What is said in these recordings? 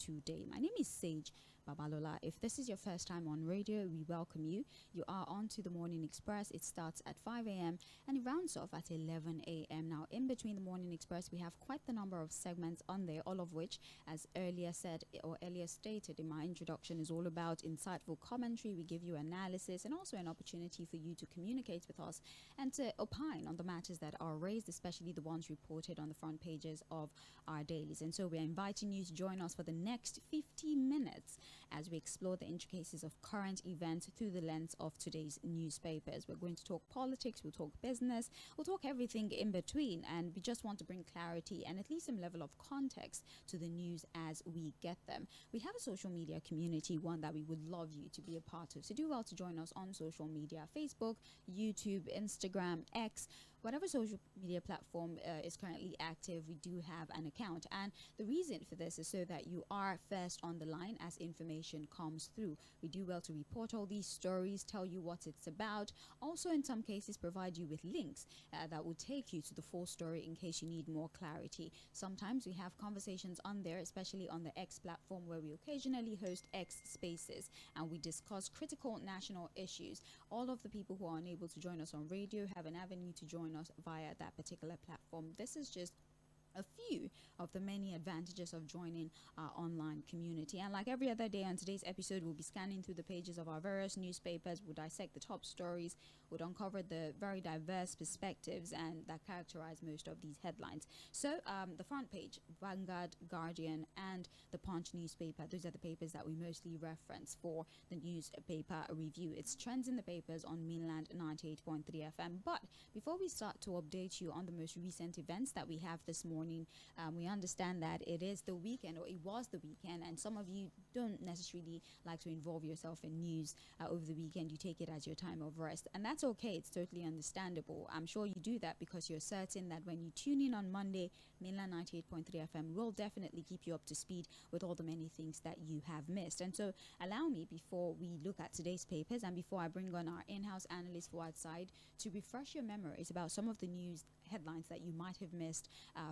today. My name is Sage Babalola. If this is your first time on radio, we welcome you. You are on to the Morning Express. It starts at 5 a.m. and it rounds off at 11 a.m. Now, in between the Morning Express, we have quite the number of segments on there, all of which, as earlier said or earlier stated in my introduction, is all about insightful commentary. We give you analysis and also an opportunity for you to communicate with us and to opine on the matters that are raised, especially the ones reported on the front pages of our dailies. And so we're inviting you to join us for the next 50 minutes as we explore the intricacies of current events through the lens of today's newspapers. We're going to talk politics, we'll talk business, we'll talk everything in between, and we just want to bring clarity and at least some level of context to the news as we get them. We have a social media community, one that we would love you to be a part of. So do well to join us on social media: Facebook, YouTube, Instagram, X, whatever social media platform is currently active. We do have an account, and the reason for this is so that you are first on the line as information comes through. We do well to report all these stories, tell you what it's about, also in some cases provide you with links that will take you to the full story in case you need more clarity. Sometimes we have conversations on there, especially on the X platform, where we occasionally host X spaces and we discuss critical national issues. All of the people who are unable to join us on radio have an avenue to join us via that particular platform. This is just a few of the many advantages of joining our online community. And like every other day on today's episode, we'll be scanning through the pages of our various newspapers. We'll dissect the top stories, we'll uncover the very diverse perspectives and that characterize most of these headlines. So the front page, Vanguard, Guardian, and the Punch newspaper, those are the papers that we mostly reference for the newspaper review. It's trends in the papers on Mainland 98.3 FM. But before we start to update you on the most recent events that we have this morning, we understand that it is the weekend, or it was the weekend, and some of you don't necessarily like to involve yourself in news over the weekend. You take it as your time of rest, and that's okay. It's totally understandable. I'm sure you do that because you're certain that when you tune in on Monday, Mainland 98.3 FM will definitely keep you up to speed with all the many things that you have missed. And so allow me, before we look at today's papers and before I bring on our in-house analyst Fuad Side, to refresh your memories about some of the news headlines that you might have missed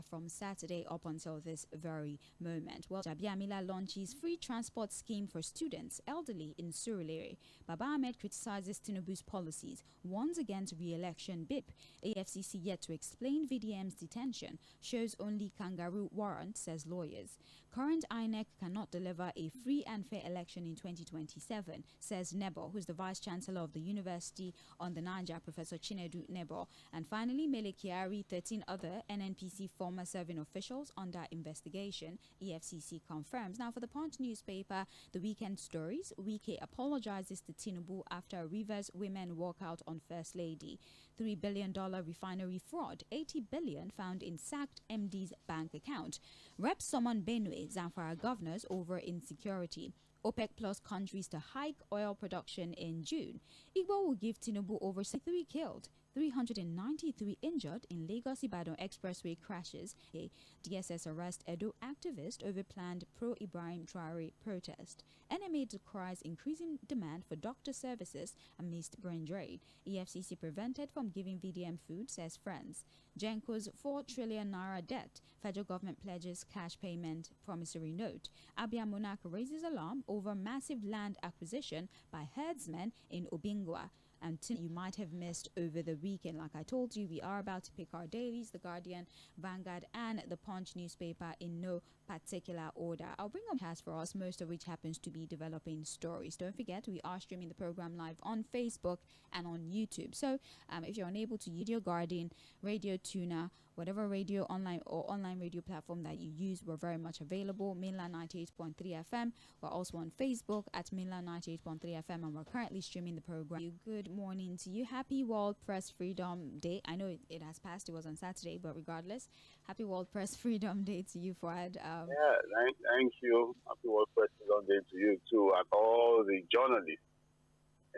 from Saturday up until this very moment. Well, Jabiamila launches free transport scheme for students, elderly in Surulere. Baba Ahmed criticizes Tinubu's policies, warns against re-election bid. AFCC yet to explain VDM's detention, shows only kangaroo warrant, says lawyers. Current INEC cannot deliver a free and fair election in 2027, says Nebo, who's the vice chancellor of the University on the Niger, Professor Chinedu Nebo. And finally, Mele Kyari, 13 other NNPC former serving officials under investigation, EFCC confirms. Now, for the Punch newspaper, the weekend stories: Wike apologizes to Tinubu after Rivers women walkout on First Lady. $3 billion refinery fraud, 80 billion found in sacked MD's bank account. Reps summon Benue, Zamfara governors over insecurity. OPEC plus countries to hike oil production in June. Igbo will give Tinubu over 3 killed, 393 injured in Lagos-Ibadan expressway crashes. A DSS arrest Edo activist over planned pro-Ibrahim Traore protest. NMA decries increasing demand for doctor services amidst brain drain. EFCC prevented from giving VDM food, says friends. Genco's 4 trillion naira debt. Federal government pledges cash payment promissory note. Abia Monarch raises alarm over massive land acquisition by herdsmen in Obingwa. And you might have missed over the weekend. Like I told you, we are about to pick our dailies: The Guardian, Vanguard, and the Punch newspaper in no particular order. I'll bring up has for us, most of which happens to be developing stories. Don't forget, we are streaming the program live on Facebook and on YouTube. So if you're unable to use your Guardian, Radio Tuner, whatever radio online or online radio platform that you use, we're very much available. Mainland 98.3 FM. We're also on Facebook at Mainland 98.3 FM, and we're currently streaming the program. Good morning to you. Happy World Press Freedom Day. I know it has passed. It was on Saturday, but regardless, happy World Press Freedom Day to you, Fuad. Thank you. Happy World Press Freedom Day to you too, and all the journalists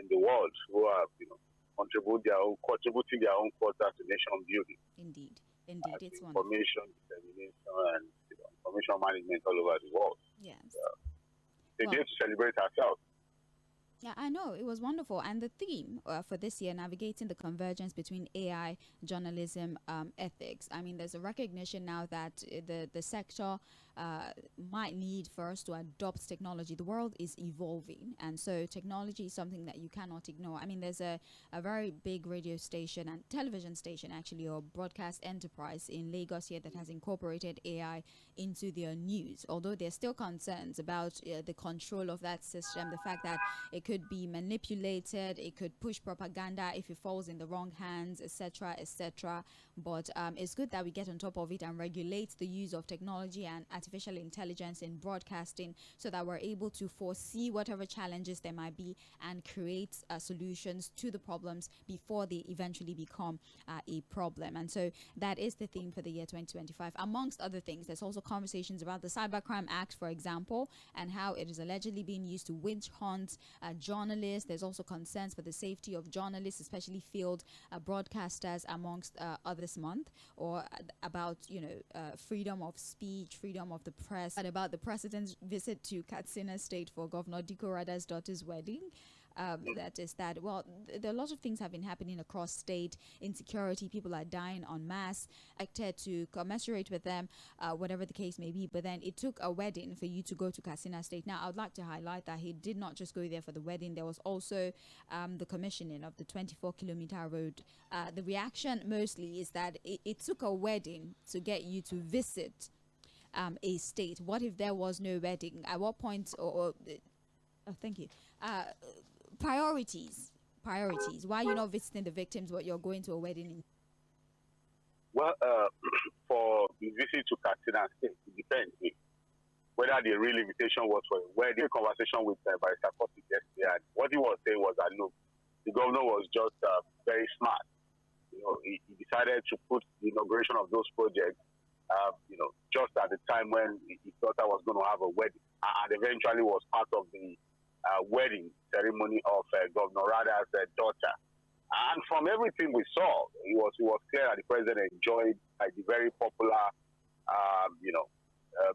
in the world who are, contributing their own quota to nation building. Indeed, it's wonderful. Information dissemination and information management all over the world. Yes. They get to celebrate ourselves. Yeah, I know. It was wonderful. And the theme for this year, navigating the convergence between AI, journalism, ethics. I mean, there's a recognition now that the sector might need for us to adopt technology. The world is evolving, and so technology is something that you cannot ignore. I mean, there's a very big radio station and television station, actually, or broadcast enterprise in Lagos here that has incorporated AI into their news, although there's still concerns about the control of that system, the fact that it could be manipulated, it could push propaganda if it falls in the wrong hands, etc., etc. But it's good that we get on top of it and regulate the use of technology and artificial intelligence in broadcasting, so that we're able to foresee whatever challenges there might be and create solutions to the problems before they eventually become a problem. And so that is the theme for the year 2025. Amongst other things, there's also conversations about the Cybercrime Act, for example, and how it is allegedly being used to witch hunt journalists. There's also concerns for the safety of journalists, especially field broadcasters, amongst others month, or about freedom of speech, freedom of the press, and about the president's visit to Katsina State for Governor Diko Rada's daughter's wedding. Well, there are a lot of things have been happening across state. Insecurity, people are dying en masse. Acted to commensurate with them, whatever the case may be. But then it took a wedding for you to go to Katsina State. Now, I would like to highlight that he did not just go there for the wedding. There was also the commissioning of the 24-kilometer road. The reaction mostly is that it took a wedding to get you to visit a state. What if there was no wedding? At what point? Thank you. Priorities. Why are you not visiting the victims but you're going to a wedding? Well, for the visit to Katsina State, it depends whether the real invitation was for a wedding. Conversation with Barrister Kosi yesterday, and what he was saying was that, look, the governor was just very smart. He decided to put the inauguration of those projects, just at the time when his daughter was going to have a wedding, and eventually was part of the wedding ceremony of Governor Rada's daughter. And from everything we saw, it was clear that the president enjoyed the very popular,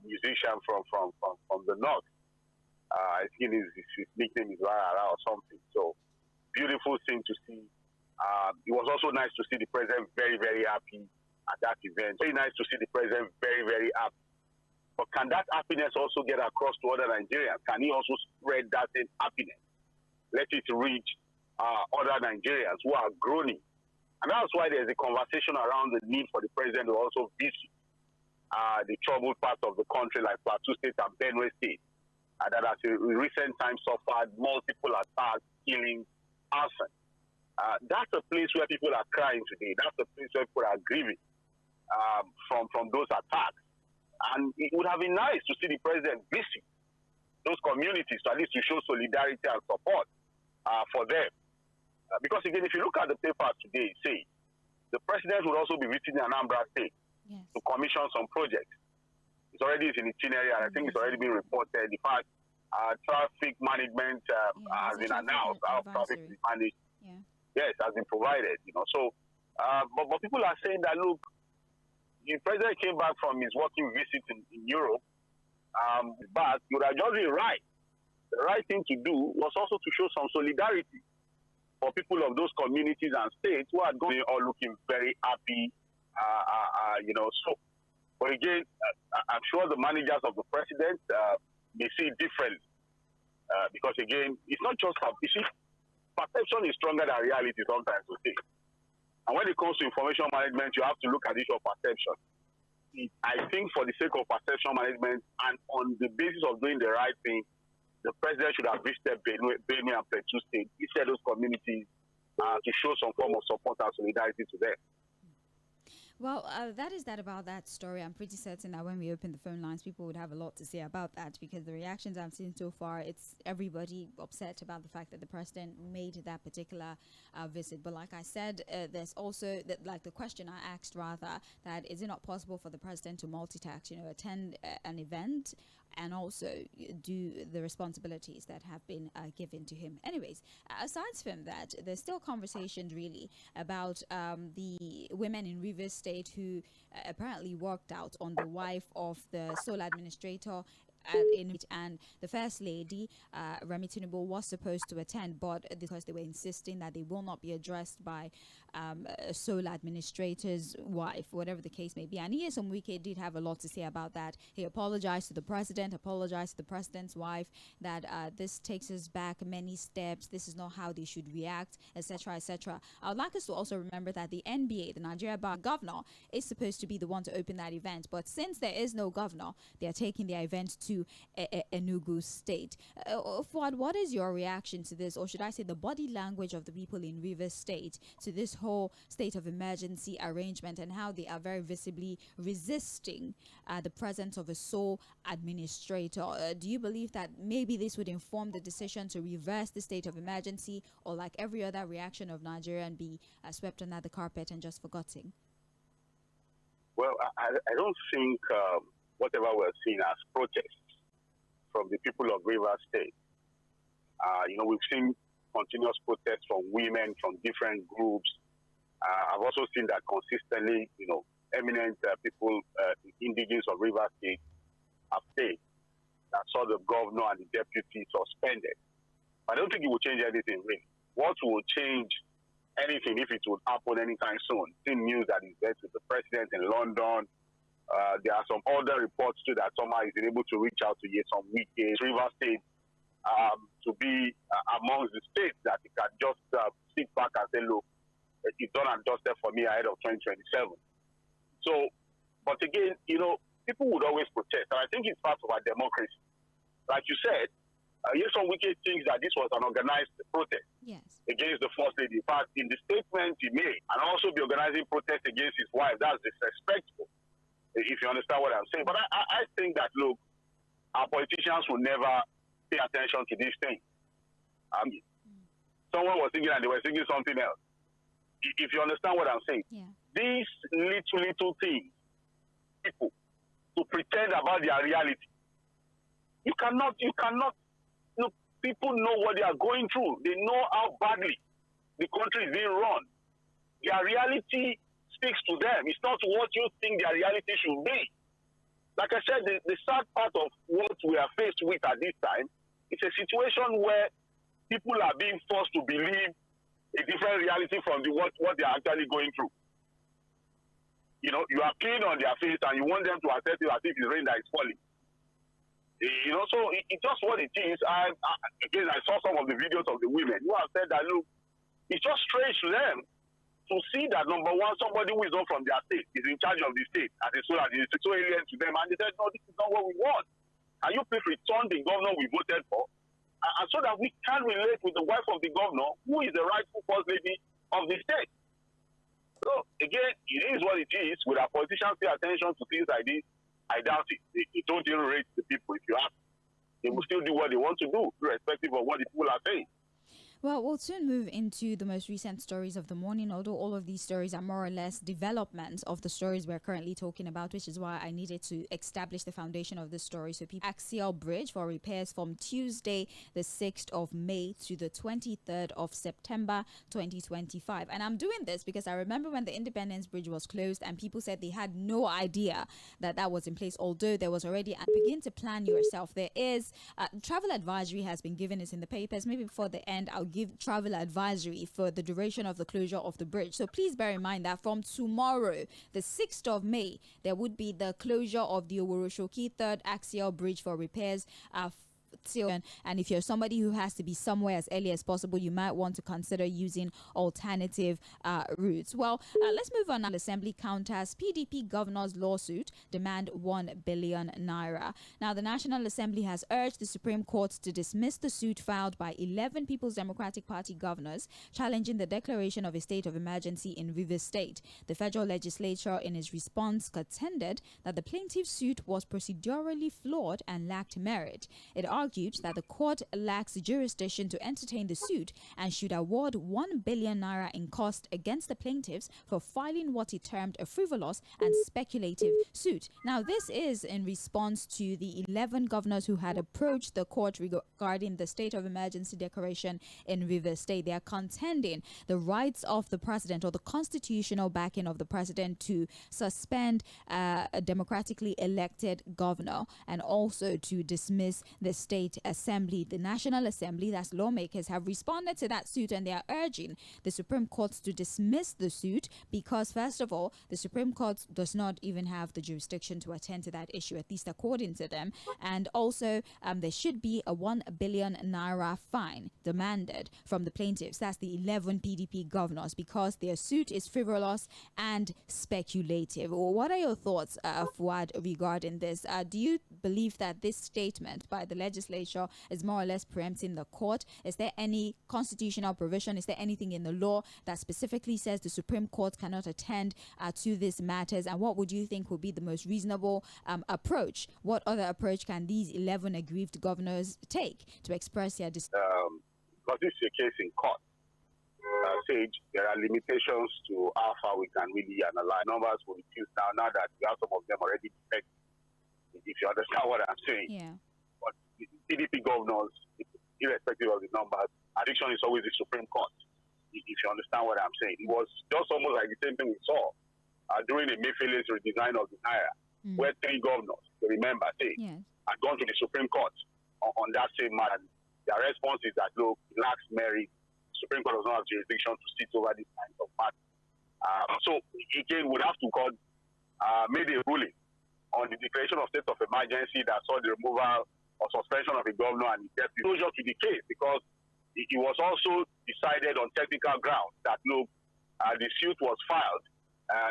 musician from the north. I think his nickname is Rara or something. So beautiful thing to see. It was also nice to see the president very, very happy at that event. Very nice to see the president very, very happy. But can that happiness also get across to other Nigerians? Can he also spread that same happiness? Let it reach other Nigerians who are groaning. And that's why there's a conversation around the need for the president to also visit the troubled parts of the country like Plateau State and Benue State that has in recent times suffered multiple attacks, killings, arson. That's a place where people are crying today. That's a place where people are grieving from those attacks. And it would have been nice to see the president visit those communities, at least to show solidarity and support for them. Because again, if you look at the paper today, say the president would also be visiting Anambra State to commission some projects. It's already in itinerary, and I think it's already been reported. In fact, traffic management has been announced. How traffic is managed, yes, has been provided. So, but people are saying that, look, the president came back from his working visit in Europe, but he would have just been right. The right thing to do was also to show some solidarity for people of those communities and states who are going all looking very happy, So, but again, I'm sure the managers of the president may see it differently, because again, it's not just perception is stronger than reality sometimes. And when it comes to information management, you have to look at it for perception. I think for the sake of perception management and on the basis of doing the right thing, the president should have visited Benue and Plateau State, visited those communities to show some form of support and solidarity to them. Well, that is that about that story. I'm pretty certain that when we open the phone lines, people would have a lot to say about that, because the reactions I've seen so far, it's everybody upset about the fact that the president made that particular visit. But like I said, there's also the question I asked, rather, that is it not possible for the president to multitask, attend an event and also do the responsibilities that have been given to him. Anyways, aside from that, there's still conversations really about the women in Rivers State who apparently worked out on the wife of the sole administrator and the First Lady, Remi Tinubu, was supposed to attend, but because they were insisting that they will not be addressed by a sole administrator's wife, whatever the case may be. And Nyesom Wike did have a lot to say about that. He apologized to the president, apologized to the president's wife, that this takes us back many steps. This is not how they should react, etc., etc. I would like us to also remember that the NBA, the Nigeria Bar governor, is supposed to be the one to open that event. But since there is no governor, they are taking their event to Enugu State. Fuad, what is your reaction to this, or should I say the body language of the people in Rivers State to this whole state of emergency arrangement, and how they are very visibly resisting the presence of a sole administrator? Do you believe that maybe this would inform the decision to reverse the state of emergency, or like every other reaction of Nigeria, and be swept under the carpet and just forgotten? Well, I don't think whatever we're seeing as protests from the people of Rivers State, we've seen continuous protests from women, from different groups. I've also seen that consistently, eminent people, indigenous of Rivers State, have stayed. I saw the governor and the deputy suspended. I don't think it will change anything, really. What will change anything, if it will happen anytime soon? Seen news that is there with the president in London. There are some other reports too that somehow is able to reach out to some Wike, Rivers State, to be amongst the states that it can just sit back and say, look, it's done and dusted for me ahead of 2027. So, but again, people would always protest, and I think it's part of our democracy. Like you said, some Wike thinks that this was an organized protest against the First Lady. In fact, in the statement he made, and also be organizing protest against his wife, that's disrespectful, if you understand what I'm saying. But I think that, look, our politicians will never pay attention to these things. Someone was thinking and they were thinking something else. If you understand what I'm saying, these little things, people, to pretend about their reality, you cannot, look, people know what they are going through. They know how badly the country is being run. Their reality speaks to them. It's not what you think their reality should be. Like I said, the sad part of what we are faced with at this time, it's a situation where people are being forced to believe a different reality from what they are actually going through. You are peeing on their face and you want them to accept it as if it's rain that is falling. So it's just what it is. I saw some of the videos of the women who have said that, look, it's just strange to them to see that, number one, somebody who is not from their state is in charge of the state as a solar. It's so alien to them, and they said, no, this is not what we want. And you please return the governor we voted for, and so that we can relate with the wife of the governor, who is the rightful first lady of the state. So, again, it is what it is. Will our politicians pay attention to things like this? I doubt it. They don't generate the people. If you ask, they will still do what they want to do, irrespective of what the people are saying. Well, we'll soon move into the most recent stories of the morning, although all of these stories are more or less developments of the stories we're currently talking about, which is why I needed to establish the foundation of this story. So axial bridge for repairs from Tuesday, the 6th of May to the 23rd of September 2025. And I'm doing this because I remember when the Independence Bridge was closed and people said they had no idea that that was in place, although there was already, and begin to plan yourself. There is travel advisory has been given. It's in the papers. Maybe before the end, I'll give travel advisory for the duration of the closure of the bridge. So please bear in mind that from tomorrow, the 6th of May, there would be the closure of the Oworoshoki third axial bridge for repairs. And if you're somebody who has to be somewhere as early as possible, you might want to consider using alternative routes. Well, let's move on. Assembly counters PDP governor's lawsuit, demand 1 billion naira. Now, the National Assembly has urged the Supreme Court to dismiss the suit filed by 11 People's Democratic Party governors challenging the declaration of a state of emergency in Rivers State. The federal legislature, in its response, contended that the plaintiff's suit was procedurally flawed and lacked merit. It argued argued that the court lacks jurisdiction to entertain the suit and should award 1 billion naira in cost against the plaintiffs for filing what he termed a frivolous and speculative suit. Now, this is in response to the 11 governors who had approached the court regarding the state of emergency declaration in Rivers State. They are contending the rights of the president or the constitutional backing of the president to suspend a democratically elected governor and also to dismiss the state assembly. The National Assembly, that's lawmakers, have responded to that suit, and they are urging the Supreme Court to dismiss the suit because, first of all, the Supreme Court does not even have the jurisdiction to attend to that issue, at least according to them. And also, there should be a 1 billion naira fine demanded from the plaintiffs, that's the 11 PDP governors, because their suit is frivolous and speculative. What are your thoughts, Fuad, regarding this? Do you believe that this statement by the legislature is more or less preempting the court? Is there any constitutional provision? Is there anything in the law that specifically says the Supreme Court cannot attend to these matters? And what would you think would be the most reasonable approach? What other approach can these 11 aggrieved governors take to express their because this is a case in court. Sage, there are limitations to how far we can really analyze. Numbers will reduce now that we have some of them already detected, if you understand what I'm saying. Yeah. But the PDP governors, irrespective of the numbers, addiction is always the Supreme Court, if you understand what I'm saying. It was just almost like the same thing we saw during the Mayfield's redesign of the Naira, where 3 governors, remember, had gone to the Supreme Court on that same matter. Their response is that, look, it lacks merit. Supreme Court does not have jurisdiction to sit over these kinds of matters. So, again, we'd have to call, made a ruling on the declaration of state of emergency that saw the removal or suspension of a governor and his deputy. Closure to the case, because it was also decided on technical grounds that, look, the suit was filed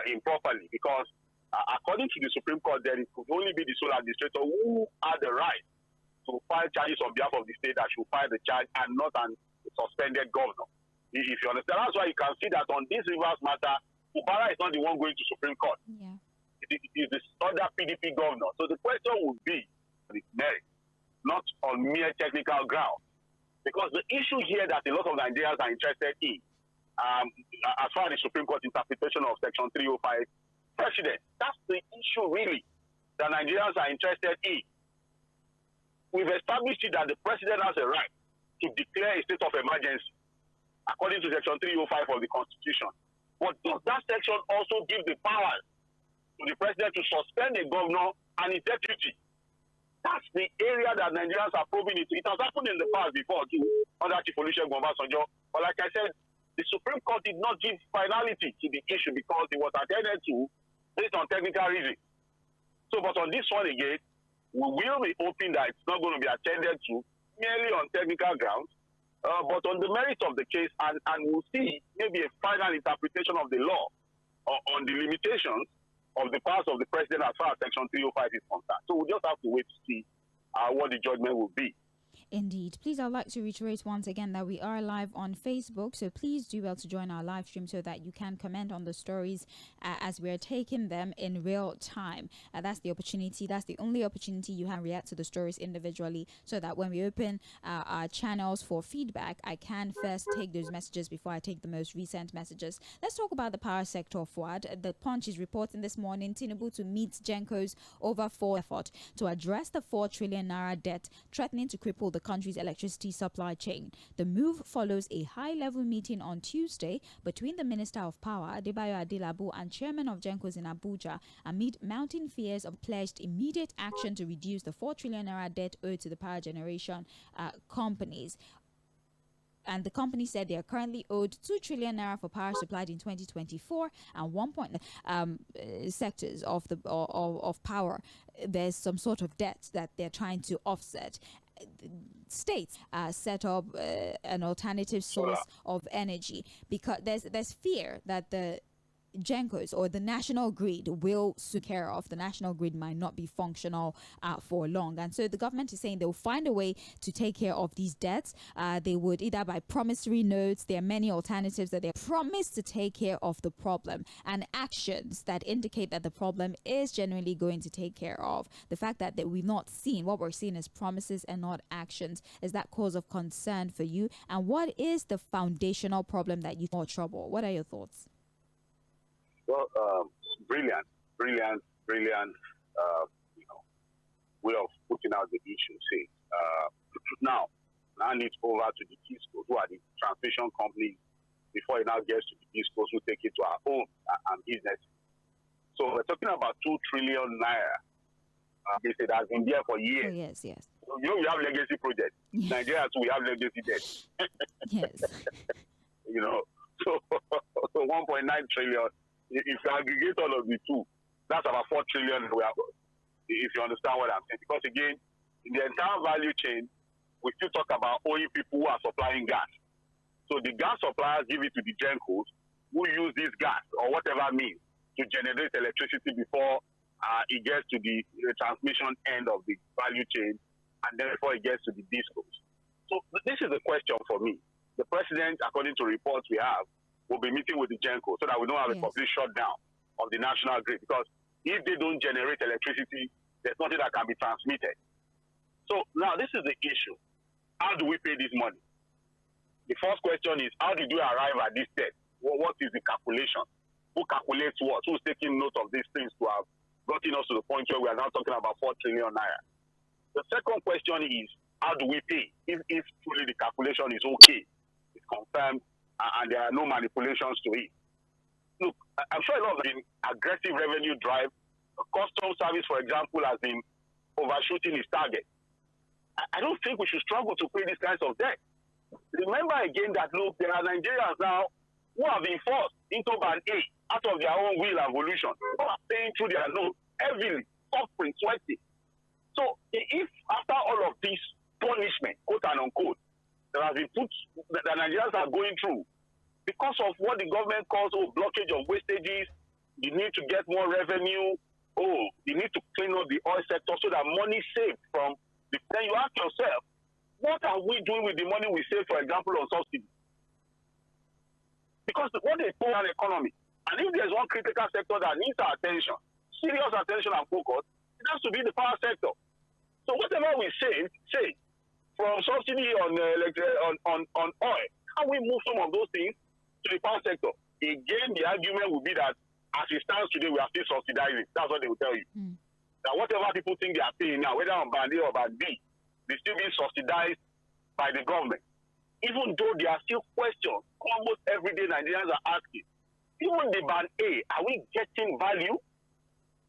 improperly, because according to the Supreme Court, then it could only be the sole administrator who had the right to file charges on behalf of the state that should file the charge, and not an suspended governor. If you understand, that's why you can see that on this Rivers matter, Ubara is not the one going to Supreme Court. Yeah. It is the other PDP governor. So the question would be on its merit, not on mere technical ground. Because the issue here that a lot of Nigerians are interested in, as far as the Supreme Court interpretation of Section 305 precedent, that's the issue really that Nigerians are interested in. We've established that the president has a right to declare a state of emergency according to Section 305 of the Constitution. But does that section also give the powers to the president to suspend a governor and his deputy? That's the area that Nigerians are probing into. It has happened in the past before too, under Chief Olusegun Obasanjo. But like I said, the Supreme Court did not give finality to the issue because it was attended to based on technical reasons. So, but on this one again, we will be hoping that it's not going to be attended to merely on technical grounds, but on the merits of the case, and we'll see maybe a final interpretation of the law on the limitations of the powers of the president as far as Section 305 is concerned. So we'll just have to wait to see what the judgment will be. Indeed. Please, I'd like to reiterate once again that we are live on Facebook, so please do well to join our live stream so that you can comment on the stories as we're taking them in real time. That's the opportunity. That's the only opportunity you have to react to the stories individually, so that when we open our channels for feedback, I can first take those messages before I take the most recent messages. Let's talk about the power sector, Fuad. The Punch is reporting this morning Tinubu to meet Genco's over 4 effort to address the 4 trillion naira debt threatening to cripple the country's electricity supply chain. The move follows a high-level meeting on Tuesday between the Minister of Power, Adebayo Adelabu, and Chairman of Genco's in Abuja, amid mounting fears of pledged immediate action to reduce the 4 trillion naira debt owed to the power generation companies. And the company said they are currently owed 2 trillion naira for power supplied in 2024 and 1 sectors of the of power. There's some sort of debt that they're trying to offset. States set up an alternative source of energy because there's fear that the GENCOs or the national grid will take care of. The national grid might not be functional for long. And so the government is saying they will find a way to take care of these debts. They would either by promissory notes. There are many alternatives that they promise to take care of the problem, and actions that indicate that the problem is genuinely going to take care of. The fact that we've not seen, what we're seeing is promises and not actions. Is that cause of concern for you? And what is the foundational problem that you more trouble? What are your thoughts? Well, brilliant, way of putting out the issue. See, now it's over to the DISCOs, who are the transmission companies, before it now gets to the DISCOs, who take it to our home and business. So we're talking about 2 trillion naira. They said that has been there for years. Oh, yes. So, we have legacy projects. Yes. Nigeria too, we have legacy debt. Yes. So 1.9 trillion. If you aggregate all of the two, that's about 4 trillion. If you understand what I'm saying, because again, in the entire value chain, we still talk about only people who are supplying gas. So the gas suppliers give it to the GENCOs, who use this gas or whatever means to generate electricity before it gets to the transmission end of the value chain, and then before it gets to the DISCOs. So this is the question for me. The president, according to reports we have, will be meeting with the GENCO so that we don't have a complete shutdown of the national grid. Because if they don't generate electricity, there's nothing that can be transmitted. So now this is the issue. How do we pay this money? The first question is, how did we arrive at this debt? What is the calculation? Who calculates what? Who's taking note of these things to have gotten us to the point where we are now talking about 4 trillion naira? The second question is, how do we pay? If truly the calculation is okay, it's confirmed, and there are no manipulations to it. Look, I'm sure a lot of the aggressive revenue drive, customs service, for example, has been overshooting its target. I don't think we should struggle to pay these kinds of debt. Remember again that, look, there are Nigerians now who have been forced into Band A out of their own will and volition, who are paying through their loans heavily, suffering, sweating. So if after all of this punishment, quote and unquote, that has been put, that the Nigerians are going through, because of what the government calls blockage of wastages, the need to get more revenue, the need to clean up the oil sector so that money saved from then you ask yourself, what are we doing with the money we save, for example, on subsidy? Because what they call an economy, and if there's one critical sector that needs our attention, serious attention and focus, it has to be the power sector. So whatever we save from subsidy on oil, how we move some of those things to the power sector? Again, the argument will be that as it stands today, we are still subsidizing. That's what they will tell you. That whatever people think they are paying now, whether on Band A or Band B, they're still being subsidized by the government. Even though there are still questions almost every day Nigerians are asking, even the Band A, are we getting value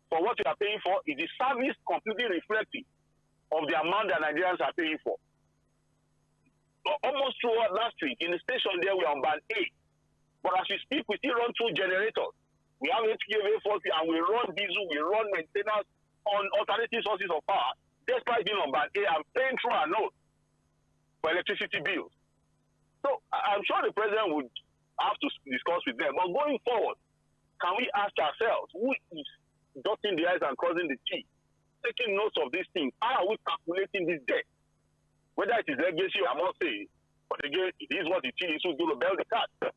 for what we are paying for? Is the service completely reflective of the amount that Nigerians are paying for? Almost throughout last week, in the station there, we are on Band A. But as we speak, we still run 2 generators. We have HPA 40 and we run diesel, we run maintenance on alternative sources of power, despite being on Band A and paying through our notes for electricity bills. So I'm sure the president would have to discuss with them. But going forward, can we ask ourselves, who is dotting the I's and crossing the T's, taking notes of these things? How are we calculating this debt? Whether it is legacy, I must say, but again, it is what it is. Who's going to bail the cat?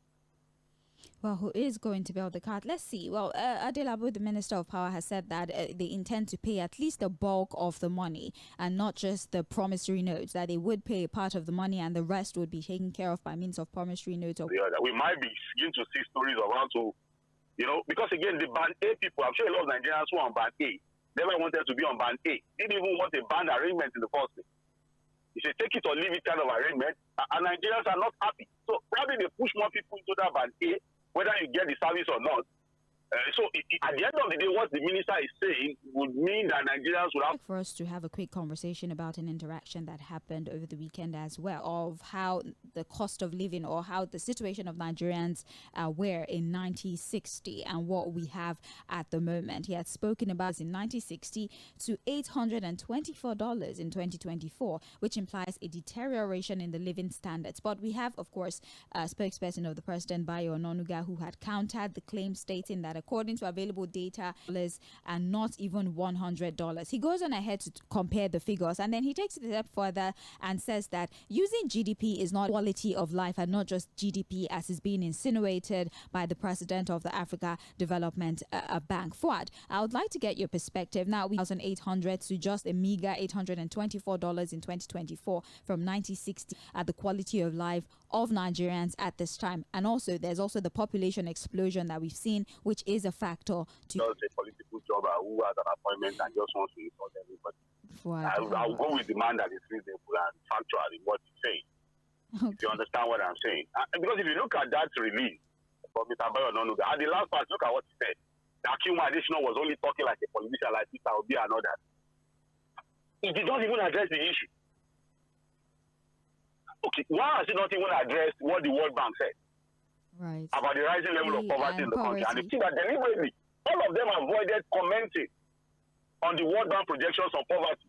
Well, who is going to bail the cat? Let's see. Well, Adelabu, the Minister of Power, has said that they intend to pay at least the bulk of the money and not just the promissory notes, that they would pay part of the money and the rest would be taken care of by means of promissory notes. We might be beginning to see stories around to, because again, the Band A people, I'm sure a lot of Nigerians who are on Band A never wanted to be on Band A. Didn't even want a band arrangement in the first place. It's a take it or leave it kind of arrangement, and Nigerians are not happy. So probably they push more people into that Band A, whether you get the service or not, At the end of the day, what the minister is saying would mean that Nigerians would have... For us to have a quick conversation about an interaction that happened over the weekend as well, of how the cost of living or how the situation of Nigerians were in 1960 and what we have at the moment. He had spoken about in 1960 to $824 in 2024, which implies a deterioration in the living standards. But we have, of course, a spokesperson of the president, Bayo Onanuga, who had countered the claim, stating that according to available data, and not even $100. He goes on ahead to compare the figures, and then he takes it a step further and says that using GDP is not quality of life and not just GDP as is being insinuated by the president of the Africa Development Bank. Fuad, I would like to get your perspective. Now, we 1,800 to just a meager $824 in 2024 from 1960 at the quality of life of Nigerians at this time. And also, there's also the population explosion that we've seen, which is a factor to... Just a political jobber who has an appointment and just wants to insult everybody. I'll go with the man that is reasonable and factual in what he's saying. Okay. If you understand what I'm saying. Because if you look at that release from Mr. Bayo Onanuga, at the last part, look at what he said. That Q1 additional was only talking like a politician like Peter Obi and others. He did not even address the issue. Okay, why has he not even addressed what the World Bank said? Right. About the rising level of poverty in the country? And you see that deliberately, all of them avoided commenting on the World Bank projections on poverty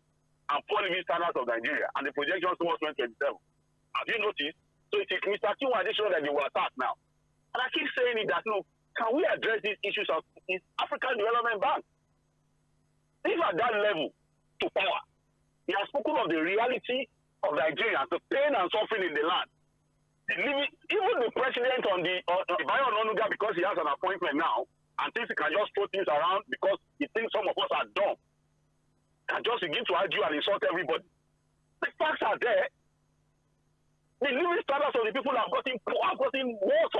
and poor living standards of Nigeria and the projections towards 2027. Have you noticed? So it's Mr. Q additional that they will attack now. And I keep saying it that, no, can we address these issues of this African Development Bank? If at that level to power, he has spoken of the reality of Nigerians, the pain and suffering in the land. Even the president on the Bayo Onanuga, because he has an appointment now and thinks he can just throw things around because he thinks some of us are dumb, can just begin to argue and insult everybody. The facts are there. The living standards of the people have gotten worse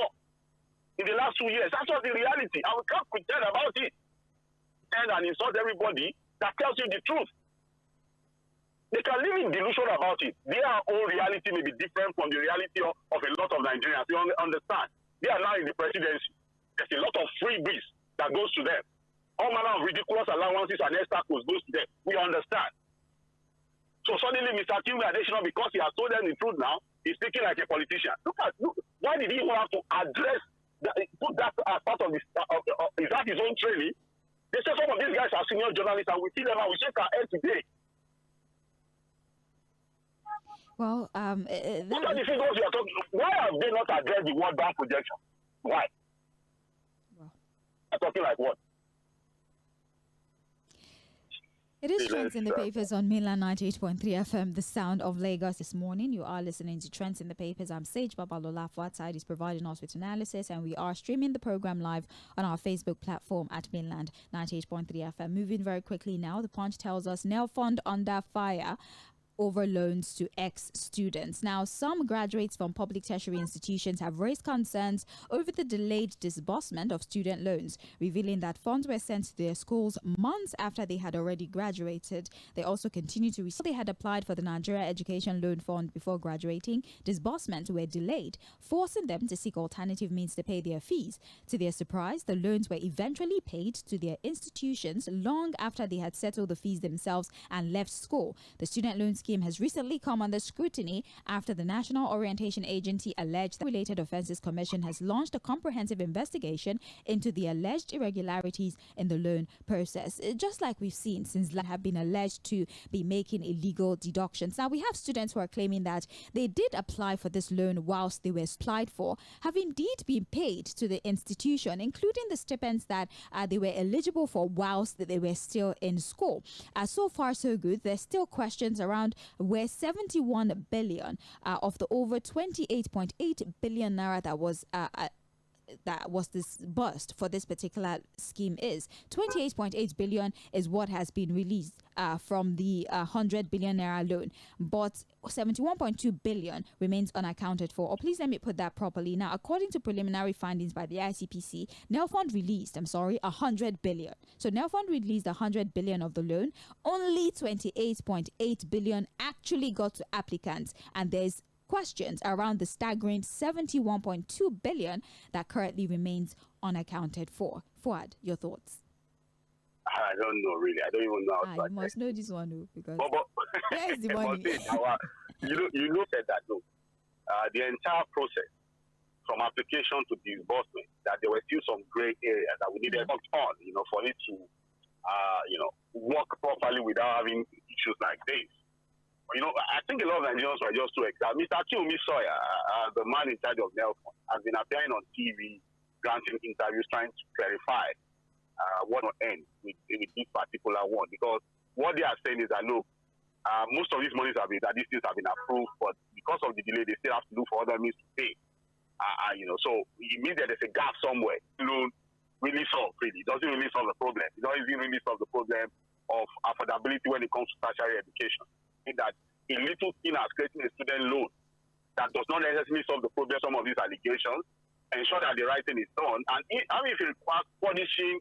in the last 2 years. That's just the reality. And we can't pretend about it. And insult everybody that tells you the truth. They can live in delusion about it. Their own reality may be different from the reality of a lot of Nigerians. You understand? They are now in the presidency. There's a lot of freebies that goes to them. All manner of ridiculous allowances and obstacles goes to them. We understand. So suddenly, Mr. Q additional, because he has told them the truth now, he's speaking like a politician. Look, why did he have to address put that as part of this? Is that his own training? They say some of these guys are senior journalists, and we see them and we shake our head today. Well, look at the figures you are talking. Why have they not addressed the World Bank projection? Why? Well, they're talking like what? It is Trends in the Papers on Mainland 98.3 FM, the sound of Lagos. This morning, you are listening to Trends in the Papers. I'm Sage Babalola. Fuad is providing us with analysis, and we are streaming the program live on our Facebook platform at Mainland 98.3 FM. Moving very quickly now, the Punch tells us Nel Fund under fire over loans to ex-students. Now, some graduates from public tertiary institutions have raised concerns over the delayed disbursement of student loans, revealing that funds were sent to their schools months after they had already graduated. They also continue to receive. They had applied for the Nigeria Education Loan Fund before graduating. Disbursements were delayed, forcing them to seek alternative means to pay their fees. To their surprise, the loans were eventually paid to their institutions long after they had settled the fees themselves and left school. The student loan scheme has recently come under scrutiny after the National Orientation Agency alleged that the Related Offences Commission has launched a comprehensive investigation into the alleged irregularities in the loan process. Just like we've seen since have been alleged to be making illegal deductions. Now, we have students who are claiming that they did apply for this loan whilst they were applied for, have indeed been paid to the institution, including the stipends that they were eligible for whilst they were still in school. So far, so good. There's still questions around where 71 billion of the over 28.8 billion naira that was disbursed for this particular scheme is. 28.8 billion is what has been released from the 100 billion naira loan, but 71.2 billion remains unaccounted for. Or please let me put that properly. Now, according to preliminary findings by the ICPC, Nelfund released 100 billion. So Nelfund released 100 billion of the loan. Only 28.8 billion actually got to applicants, and there's questions around the staggering 71.2 billion that currently remains unaccounted for. Fouad, your thoughts? I don't know, really. I don't even know how to You must know this one, because but where is the money? you know that no, the entire process from application to disbursement, that there were still some gray areas that we needed to work on, for it to, work properly without having issues like this. I think a lot of Nigerians were just too excited. Mr. Tᴏɪᴜ S쏘뾱ᴜ, the man in charge of NELCON, has been appearing on TV, granting interviews, trying to clarify what will end with this particular one. Because what they are saying is that, look, most of these monies that these things have been approved, but because of the delay, they still have to look for other means to pay. So it means that there's a gap somewhere. Loan really solve, really. It doesn't really solve the problem. It doesn't really solve the problem of affordability when it comes to tertiary education. I think that a little thing as creating a student loan that does not necessarily solve the problem, some of these allegations, ensure that the right thing is done, and if it requires punishing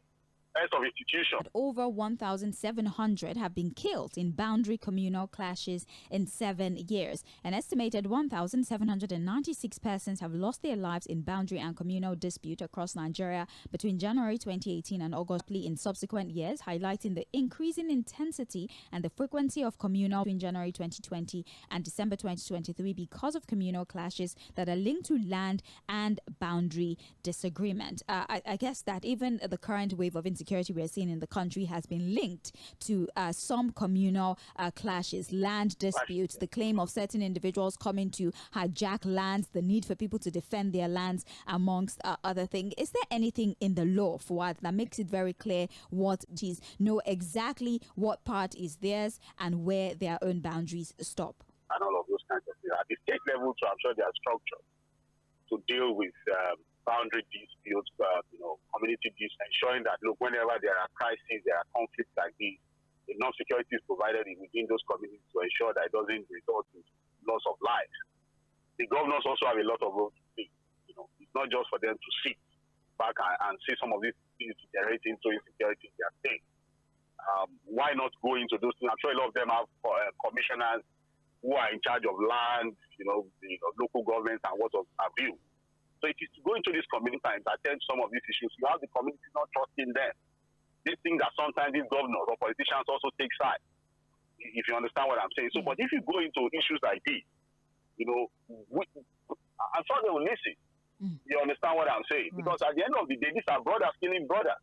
heads of institutions. Over 1,700 have been killed in boundary communal clashes in 7 years. An estimated 1,796 persons have lost their lives in boundary and communal dispute across Nigeria between January 2018 and August in subsequent years, highlighting the increasing intensity and the frequency of communal between January 2020 and December 2023 because of communal clashes that are linked to land and boundary disagreement. I guess that even the current wave of insecurity we're seeing in the country has been linked to some communal clashes, land disputes, the claim of certain individuals coming to hijack lands, the need for people to defend their lands, amongst other things. Is there anything in the law for what that makes it very clear what it is, know exactly what part is theirs and where their own boundaries stop? And all of those kinds of things. At the state level, too, I'm sure there are structures to deal with boundary disputes, community disputes, ensuring that, look, whenever there are crises, there are conflicts like this, enough security is provided within those communities to ensure that it doesn't result in loss of lives. The governors also have a lot of roles to play. It's not just for them to sit back and see some of these things generate into insecurity in their state. Why not go into those things? I'm sure a lot of them have commissioners who are in charge of land, the local governments and what have you. So it is to go into these community and attend some of these issues. You have the community not trusting them. These things that sometimes these governors or politicians also take side, if you understand what I'm saying. So, but if you go into issues like this, I'm sure they will listen. You understand what I'm saying? Right. Because at the end of the day, these are brothers killing brothers.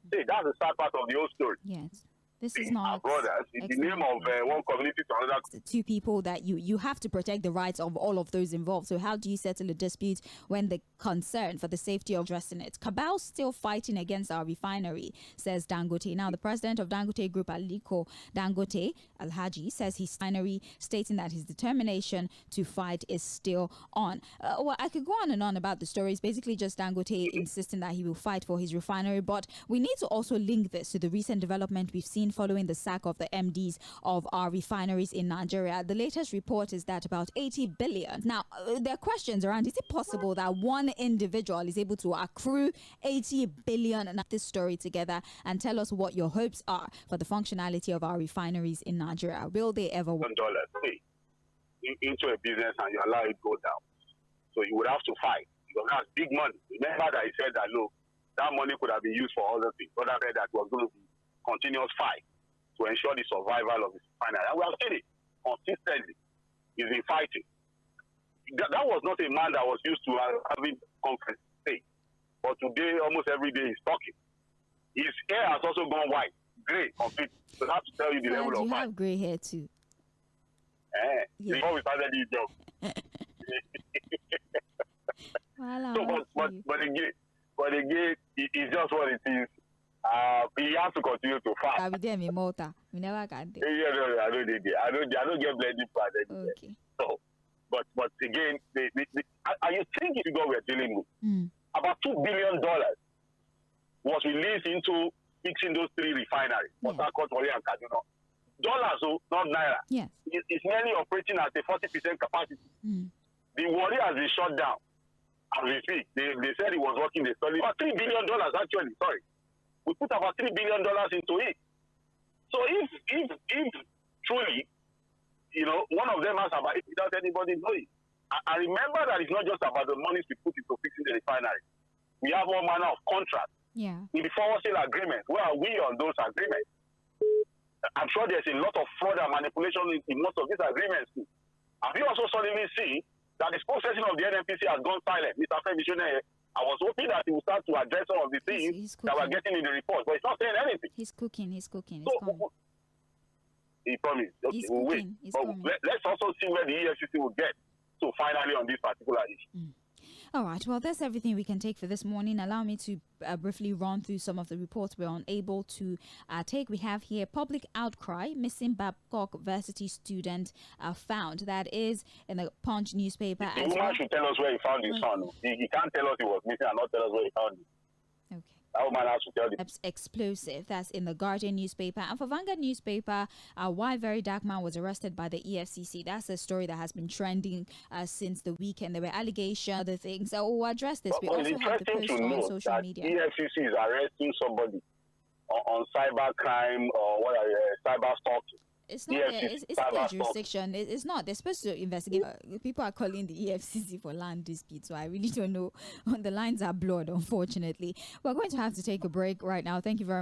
See, that's the sad part of the whole story. Yes. This is not brothers in the name of one community to another. Two people that you have to protect the rights of all of those involved. So how do you settle a dispute when the concern for the safety of addressing it? Cabal's still fighting against our refinery, says Dangote. Now, the president of Dangote Group, Aliko Dangote Alhaji, says his refinery, stating that his determination to fight is still on. Well, I could go on and on about the story. It's basically just Dangote insisting that he will fight for his refinery. But we need to also link this to the recent development we've seen following the sack of the MDs of our refineries in Nigeria. The latest report is that about 80 billion. Now, there are questions around, is it possible that one individual is able to accrue 80 billion? And this story together and tell us what your hopes are for the functionality of our refineries in Nigeria. Will they ever work? $1 into a business and you allow it to go down. So you would have to fight because that's big money. Remember that he said that, look, that money could have been used for other things. But I read that was going to be continuous fight to ensure the survival of his refinery. And we have seen it consistently. He's been fighting. That was not a man that was used to having conference state. But today, almost every day, he's talking. His hair has also gone white, grey, complete. So I have to tell you the level of fight. You have grey hair too. Yeah. Before we started this job. But again, it's just what it is. He has to continue to fight. I we never can do. Yeah, I don't need it. I don't get blended part anymore. Okay. So, but again, I think if you go we're dealing with about $2 billion was released into fixing those 3 refineries, Port Harcourt, Warri, and Kaduna. Dollars, not naira. Yes. It's mainly operating at a 40% capacity. The Warri has been shut down. As we speak, they said it was working. They sold about $3 billion actually. Sorry. We put about $3 billion into it. So if truly, one of them has about it without anybody knowing. I remember that it's not just about the money we put into fixing the refinery. We have all manner of contracts Yeah. In the forward sale agreement, where are we on those agreements? I'm sure there's a lot of fraud and manipulation in most of these agreements too. Have you also suddenly see that the spokesperson of the NNPC has gone silent, Mr. Fᴜဃᴜ? I was hoping that he would start to address some of the things that we're getting in the report, but he's not saying anything. He's cooking. He's cooking. So, he promised. Okay, He's we'll cooking. wait. But let's also see where the EFCC will get. So finally on this particular issue. All right. Well, that's everything we can take for this morning. Allow me to briefly run through some of the reports we're unable to take. We have here public outcry, missing Babcock University student found. That is in the Punch newspaper. The woman should tell us where he found his son. He can't tell us he was missing and not tell us where he found him. Okay. That woman has to tell the explosive. That's in the Guardian newspaper. And for Vanguard newspaper, why very dark man was arrested by the EFCC. That's a story that has been trending since the weekend. There were allegations, other things. So we'll address this. We also have the post on social media. EFCC is arresting somebody on cyber crime or what cyber stalking. It's not their jurisdiction. It's not. They're supposed to investigate. People are calling the EFCC for land dispute, so I really don't know. The lines are blurred, unfortunately. We're going to have to take a break right now. Thank you very much.